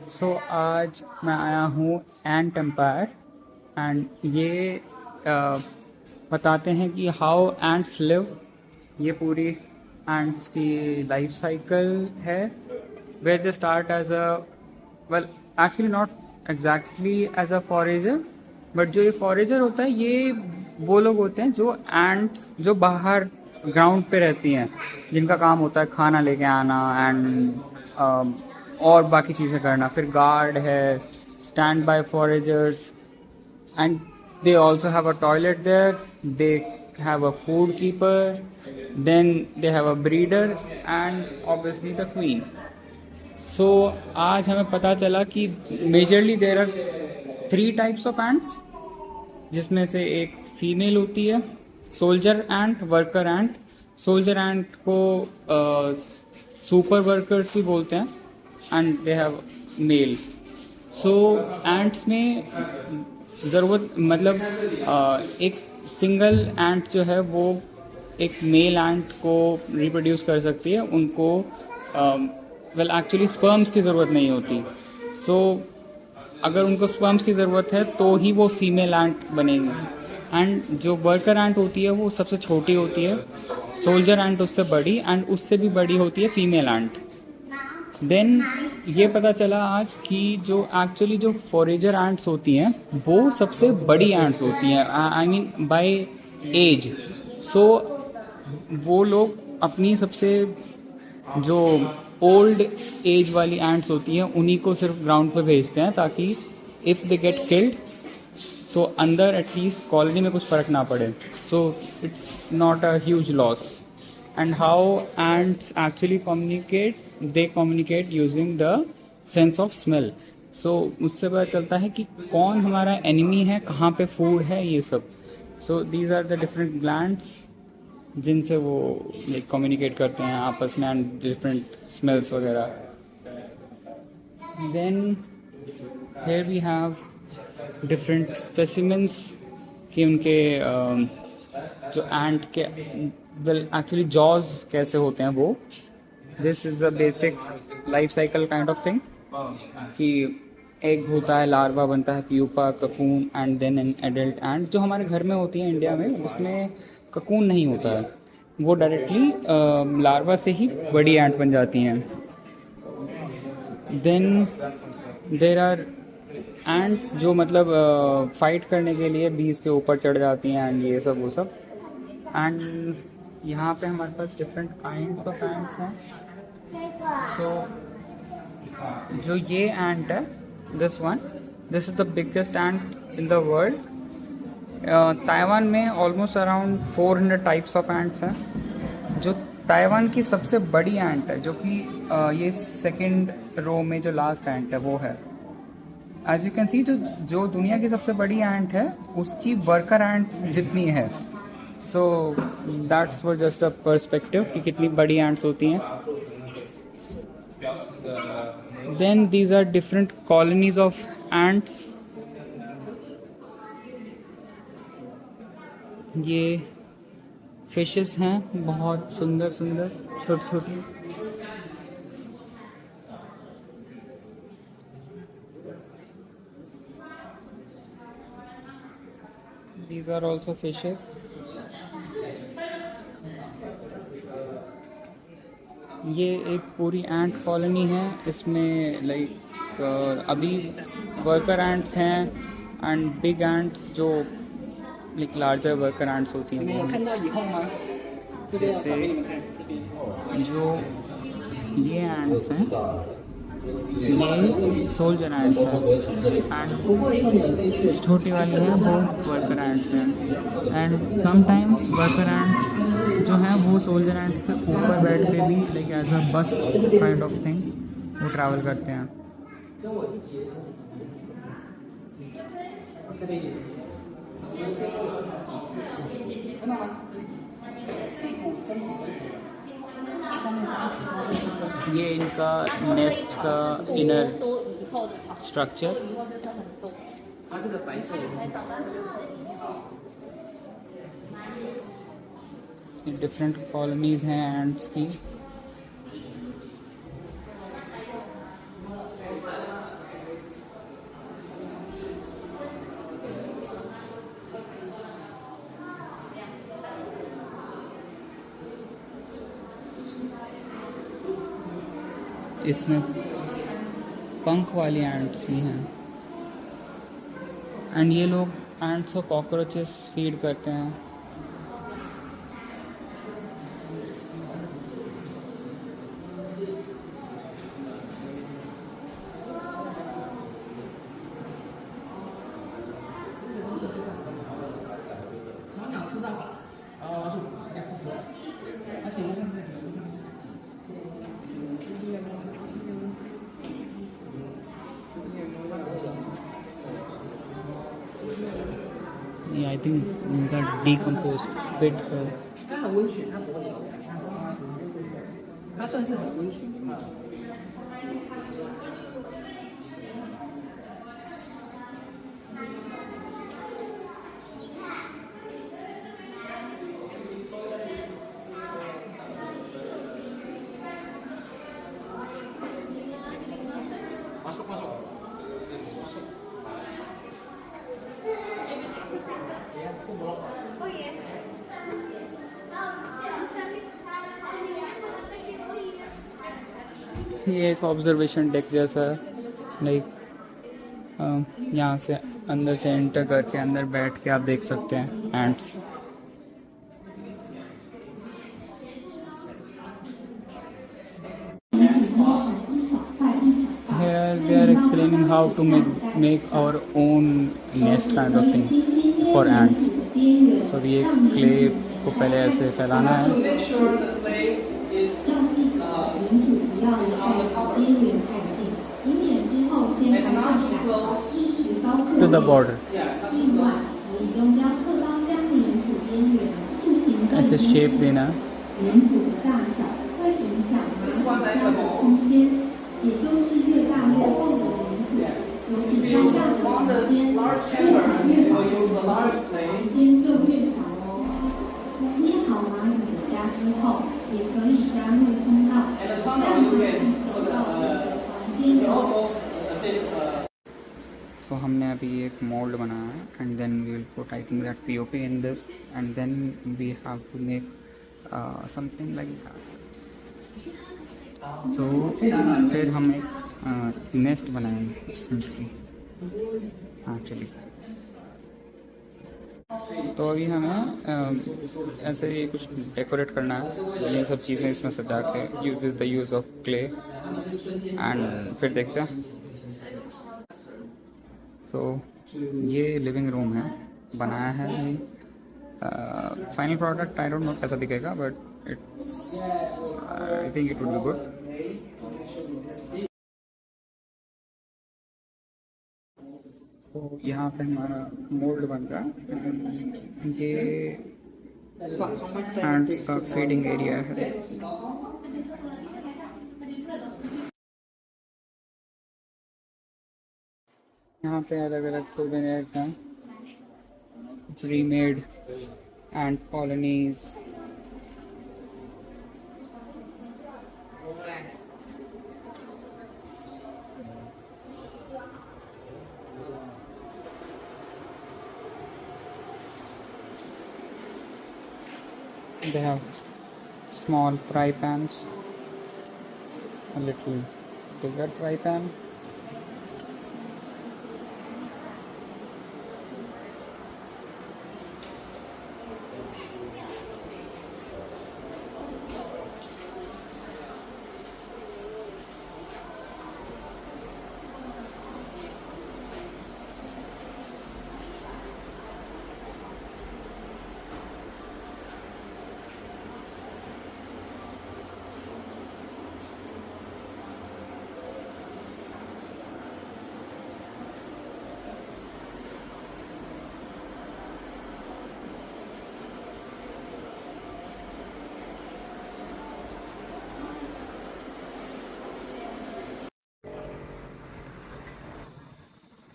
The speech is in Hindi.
आज मैं आया हूँ एंट एम्पायर एंड ये अ, बताते हैं कि हाउ एंट्स लिव। ये पूरी एंट्स की लाइफ साइकिल है। Where they start as a well actually not exactly as a forager, but जो ये फॉरेजर होता है ये वो लोग होते हैं जो एंट्स जो बाहर ग्राउंड पे रहती हैं, जिनका काम होता है खाना लेके आना एंड और बाकी चीज़ें करना। फिर गार्ड है, stand by foragers, and they also have a toilet there, they have a food keeper, then they have a breeder and obviously the queen. So आज हमें पता चला कि majorly there are 3 types of ants, जिसमें से एक फीमेल होती है soldier ant, worker ant. Soldier ant को सुपर वर्कर्स भी बोलते हैं and they have males. So ants में ज़रूरत मतलब एक सिंगल एंट जो है वो एक मेल एंट को रिप्रोड्यूस कर सकती है। उनको वेल एक्चुअली स्पर्म्स की ज़रूरत नहीं होती। सो अगर उनको स्पर्म्स की ज़रूरत है तो ही वो फीमेल एंट बनेंगी। एंड जो वर्कर एंट होती है वो सबसे छोटी होती है, सोल्जर एंट उससे बड़ी, एंड उससे भी बड़ी होती है फीमेल एंट। देन ये पता चला आज कि जो एक्चुअली जो फॉरेजर एंट्स होती हैं वो सबसे बड़ी एंट्स होती हैं, आई मीन बाय एज। सो वो लोग अपनी सबसे जो ओल्ड एज वाली एंट्स होती हैं उन्हीं को सिर्फ ग्राउंड पे भेजते हैं, ताकि इफ़ दे गेट किल्ड तो अंदर एटलीस्ट कॉलोनी में कुछ फ़र्क ना पड़े। So it's not a huge loss. And how ants actually communicate, they communicate using the sense of smell. So उससे पता चलता है कि कौन हमारा एनिमी है, कहाँ पे फूड है, ये सब। So these are the different glands जिनसे वो like communicate करते हैं आपस में, and different smells वगैरह। Then here we have different specimens कि उनके जो एंट के वेल एक्चुअली जॉज कैसे होते हैं वो। This is a basic life cycle kind of thing कि एग होता है, लार्वा बनता है, pupa, cocoon, and then an adult ant. जो हमारे घर में होती है इंडिया में उसमें ककून नहीं होता है, वो डायरेक्टली लार्वा से ही बड़ी एंट बन जाती हैं। देन देर आर एंट्स जो मतलब फाइट करने के लिए बीज के ऊपर चढ़ जाती हैं एंड ये सब वो सब। एंड यहाँ पे हमारे पास डिफरेंट काइंड्स ऑफ एंट्स हैं। सो जो ये एंट है, this is the biggest ant in the world. Taiwan में almost around 400 types of ants हैं। जो ताइवान की सबसे बड़ी एंट है, जो कि ये सेकंड रो में जो लास्ट एंट है वो है। एज यू कैन सी जो दुनिया की सबसे बड़ी एंट है उसकी वर्कर एंट जितनी है। So that's for just the perspective कि कितनी बड़ी एंट्स होती हैं। Then these are different colonies of ants. ये फिशेस हैं, बहुत सुंदर सुंदर छोटी छोटी। These are also fishes. ये एक पूरी एंट कॉलोनी है। इसमें लाइक अभी वर्कर एंट्स हैं एंड बिग एंट्स जो लाइक लार्जर वर्कर एंट्स होती हैं। जैसे जो ये एंट्स हैं ये सोल्जर एंट्स हैं, एंड छोटी वाली है वो वर्कर एंट्स हैं। एंड समटाइम्स वर्कर एंट्स जो हैं वो सोल्जर एंट्स के ऊपर बैठ के भी लाइक एज अ बस काइंड ऑफ थिंग वो ट्रैवल करते हैं। ये इनका नेस्ट का इनर स्ट्रक्चर। डिफरेंट कॉलोनीज हैं एंट्स की। इसमें पंख वाली एंट्स भी हैं। एंड ये लोग एंट्स को कॉकरोचेस फीड करते हैं। ये आई थिंक इनका डीकम्पोज बिट है। 它很温驯，它不会走，它不会发生它算是很温驯的一种。ये एक ऑब्जर्वेशन डेक जैसा है, लाइक यहाँ से अंदर से एंटर करके अंदर बैठ के आप देख सकते हैं ants. Here they are explaining how to make our own nest kind of thing for ants. So ये clay को पहले ऐसे फैलाना है। Make sure the clay is on the cover and not too close to the border. Yeah, not too close. ऐसे शेप देना। This one like a ball. If you want a large chamber, you will use a large clay. And the tunnel you can put you can also dip So हमने अभी एक मोल्ड बनाया है and then we will put I think that POP in this and then we have to make something like that. So फिर हम एक नेस्ट बनाएंगे। हाँ चलिए। तो अभी हमें ऐसे ही कुछ डेकोरेट करना है, ये सब चीज़ें इसमें सजा के use the use of clay and फिर देखते हैं। तो ये लिविंग रूम है, बनाया है। Final product I don't know कैसा दिखेगा but it's I think it would be good. तो यहाँ पे हमारा मोल्ड बन रहा है। ये एंट्स का फीडिंग एरिया है। यहाँ पे अलग अलग सोवेनियर्स हैं, premade and colonies. They have small fry pans, a little bigger fry pan,